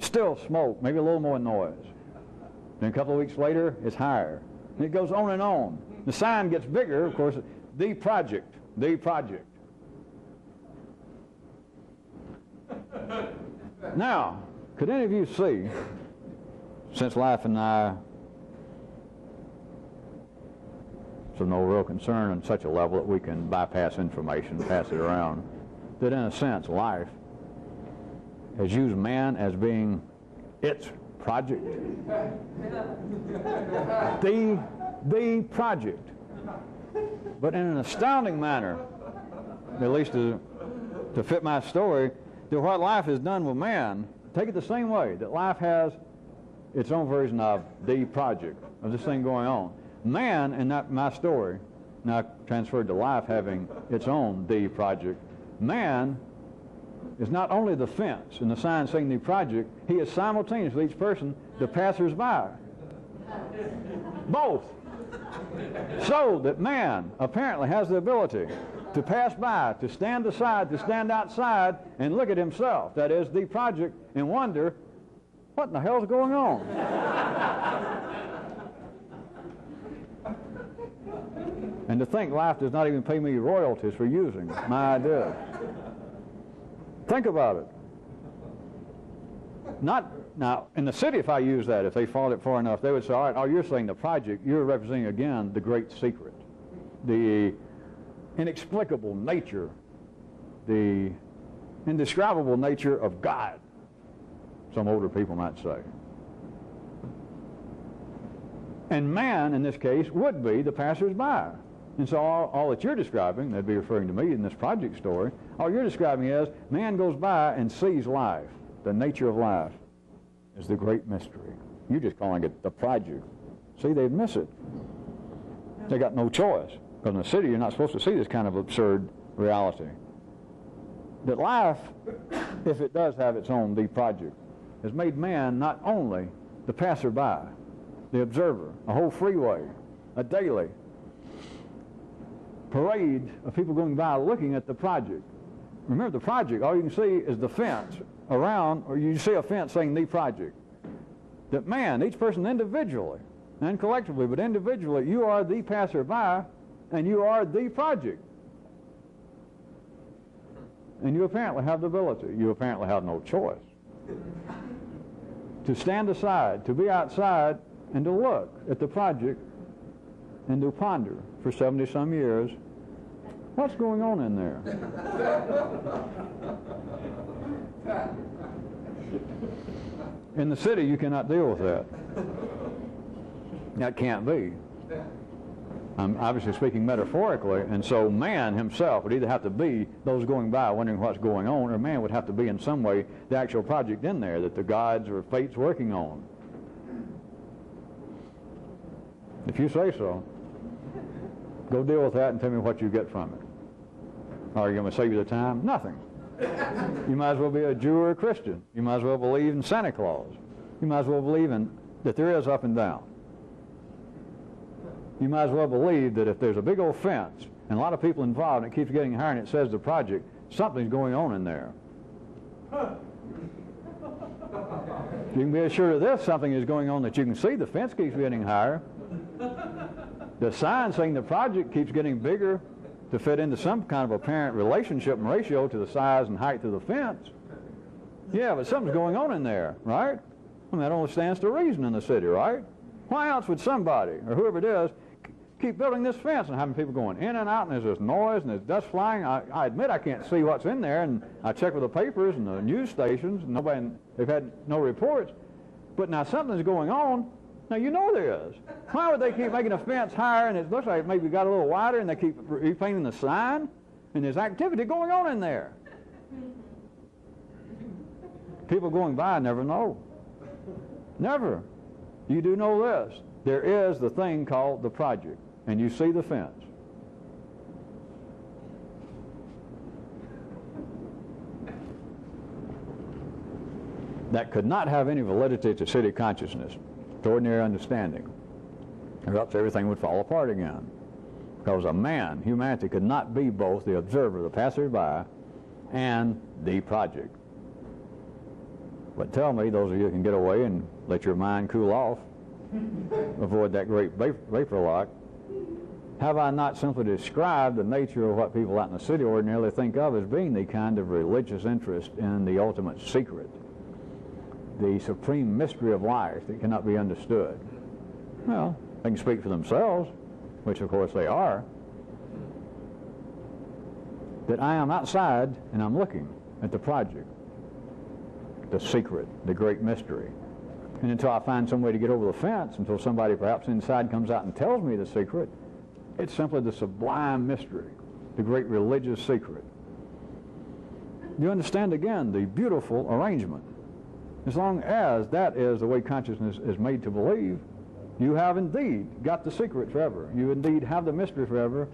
Still smoke, maybe a little more noise. Then a couple of weeks later, it's higher. And it goes on and on. The sign gets bigger, of course, the project, the project. Now, could any of you see, since Life and I, so no real concern on such a level that we can bypass information, pass it around, that in a sense, Life has used man as being its project. The project. But in an astounding manner, at least to fit my story, that what Life has done with man, take it the same way, that Life has its own version of the project, of this thing going on. Man, in my story, now transferred to Life having its own the project, man is not only the fence and the sign saying the project, he is simultaneously, each person, the passers-by. Both. So that man apparently has the ability to pass by, to stand aside, to stand outside and look at himself, that is, the project, and wonder, what in the hell's going on? And to think Life does not even pay me royalties for using my idea. Think about it. Not now in the city, if I use that, if they followed it far enough, they would say, all right, oh, you're saying the project, you're representing again the great secret, the inexplicable nature, the indescribable nature of God, some older people might say. And man, in this case, would be the passers-by. And so all that you're describing, that'd be referring to me in this project story, all you're describing is man goes by and sees life, the nature of life, is the great mystery. You're just calling it the project. See, they miss it. They got no choice. Because in the city, you're not supposed to see this kind of absurd reality. That life, if it does have its own, the project, has made man not only the passerby, the observer, a whole freeway, a daily parade of people going by looking at the project. Remember, the project, all you can see is the fence around, or you see a fence saying the project. That man, each person individually, and collectively, but individually, you are the passerby, and you are the project. And you apparently have the ability, you apparently have no choice, to stand aside, to be outside, and to look at the project and to ponder for 70-some years, what's going on in there? In the city, you cannot deal with that. That can't be. I'm obviously speaking metaphorically, and so man himself would either have to be those going by wondering what's going on, or man would have to be in some way the actual project in there that the gods or fate's working on. If you say so, go deal with that and tell me what you get from it. Are you going to save you the time? Nothing. You might as well be a Jew or a Christian. You might as well believe in Santa Claus. You might as well believe in that there is up and down. You might as well believe that if there's a big old fence and a lot of people involved and it keeps getting higher and it says the project, something's going on in there. You can be assured of this, something is going on that you can see. The fence keeps getting higher. The sign saying the project keeps getting bigger to fit into some kind of apparent relationship and ratio to the size and height of the fence. Yeah, but something's going on in there, right? I mean, that only stands to reason in the city, right? Why else would somebody, or whoever it is, keep building this fence and having people going in and out, and there's this noise and there's dust flying? I admit I can't see what's in there, and I check with the papers and the news stations, and they've had no reports. But now something's going on. Now, you know there is. Why would they keep making a fence higher, and it looks like it maybe got a little wider, and they keep repainting the sign, and there's activity going on in there? People going by never know. Never. You do know this. There is the thing called the project, and you see the fence. That could not have any validity to city consciousness, to ordinary understanding. or else everything would fall apart again. Because a man, humanity, could not be both the observer, the passerby, and the project. But tell me, those of you who can get away and let your mind cool off, avoid that great vapor lock, have I not simply described the nature of what people out in the city ordinarily think of as being the kind of religious interest in the ultimate secret, the supreme mystery of life that cannot be understood? Well, they can speak for themselves, which of course they are, that I am outside and I'm looking at the project, the secret, the great mystery. And until I find some way to get over the fence, until somebody perhaps inside comes out and tells me the secret, it's simply the sublime mystery, the great religious secret. You understand again the beautiful arrangement. As long as that is the way consciousness is made to believe, you have indeed got the secret forever. You indeed have the mystery forever,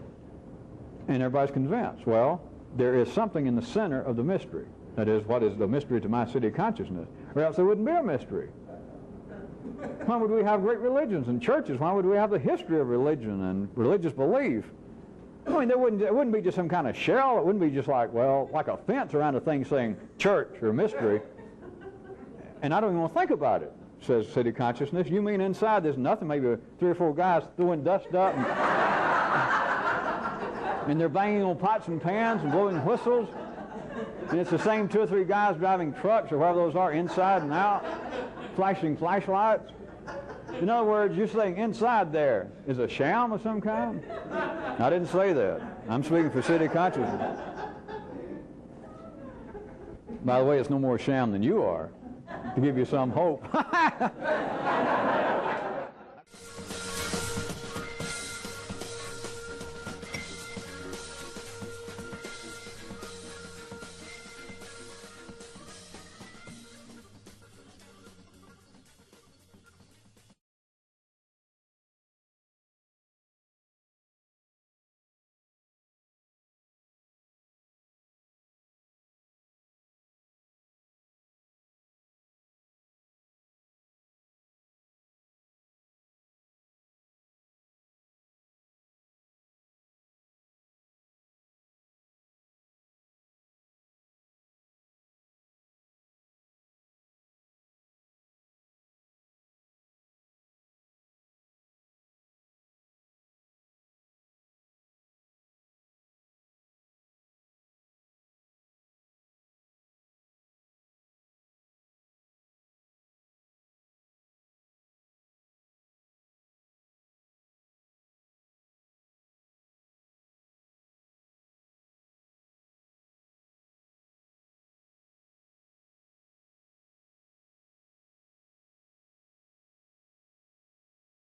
and everybody's convinced. Well, there is something in the center of the mystery. That is, what is the mystery to my city consciousness? Or else there wouldn't be a mystery. Why would we have great religions and churches? Why would we have the history of religion and religious belief? I mean, it wouldn't be just some kind of shell. It wouldn't be just like, well, like a fence around a thing saying church or mystery. And I don't even want to think about it, says city consciousness. You mean inside there's nothing, maybe 3 or 4 guys throwing dust up and they're banging on pots and pans and blowing whistles, and it's the same 2 or 3 guys driving trucks or whatever those are inside and out, flashing flashlights. In other words, you're saying inside there is a sham of some kind? I didn't say that. I'm speaking for city consciousness. By the way, it's no more sham than you are, to give you some hope.